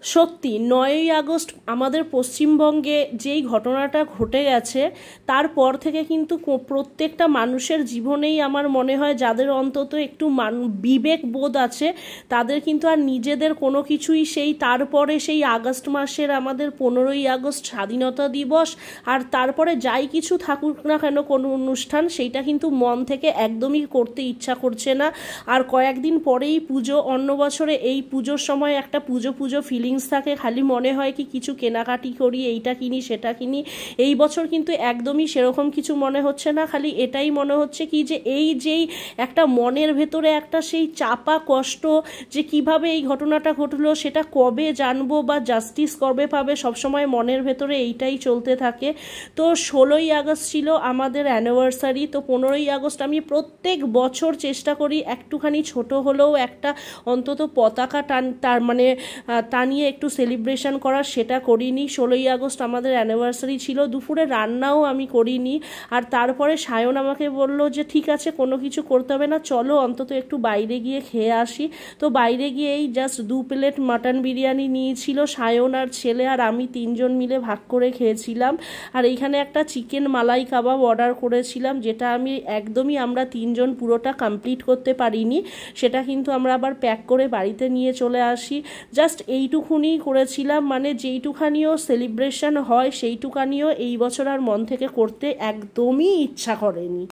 সত্যি 9ই আগস্ট আমাদের পশ্চিমবঙ্গে যেই ঘটনাটা ঘটে গেছে তারপর থেকে কিন্তু প্রত্যেকটা মানুষের জীবনেই আমার মনে হয় যাদের অন্তত একটু বিবেক বোধ আছে তাদের কিন্তু আর নিজেদের কোনো কিছুই তারপরে সেই আগস্ট মাসের আমাদের 15ই আগস্ট স্বাধীনতা দিবস আর তারপরে যাই কিছু থাকুক না কেন কোনো অনুষ্ঠান সেইটা কিন্তু মন থেকে একদমই করতে ইচ্ছা করছে না। আর কয়েকদিন পরেই পুজো, অন্য বছরে এই পুজোর সময় একটা পুজো ফিলিংস থাকে, খালি মনে হয় কি কিছু কেনাকাটি করি, এইটা কিনি সেটা কিনি। এই বছর কিন্তু একদমই সেরকম কিছু মনে হচ্ছে না, খালি এটাই মনে হচ্ছে কি যে যেই একটা মনের ভেতরে একটা সেই চাপা কষ্ট যে কিভাবে এই ঘটনাটা ঘটলো সেটা কবে জানবো বা জাস্টিস কবে পাবে, সবসময় মনের ভেতরে এইটাই চলতে থাকে। তো 16ই আগস্ট ছিল আমাদের অ্যানিভার্সারি, তো 15ই আগস্ট আমি প্রত্যেক বছর চেষ্টা করি একটুখানি ছোট হলেও একটা অন্তত পতাকা টানিয়ে একটু সেলিব্রেশন করার, সেটা করিনি। 16ই আগস্ট আমাদের অ্যানিভার্সারি ছিল, দুপুরে রান্নাও আমি করিনি। আর তারপরে সায়ন আমাকে বলল যে ঠিক আছে কোনো কিছু করতে হবে না, চলো অন্তত একটু বাইরে গিয়ে খেয়ে আসি। তো বাইরে গিয়ে এই জাস্ট 2 প্লেট মাটন বিরিয়ানি নিয়েছিল সায়ন আর ছেলে, আর আমি 3 জন মিলে ভাগ করে খেয়েছিলাম। আর এইখানে একটা চিকেন মালাই কাবাব অর্ডার করেছিলাম, যেটা আমরা 3 জন পুরোটা কমপ্লিট করতে পারিনি, সেটা কিন্তু আমরা আবার প্যাক করে বাড়িতে নিয়ে চলে আসি। জাস্ট এইটুকুনি করেছিলাম, মানে যেইটুখানিও সেলিব্রেশন হয় সেইটুখানিও এই বছর আর মন থেকে করতে একদমই ইচ্ছা করেনি।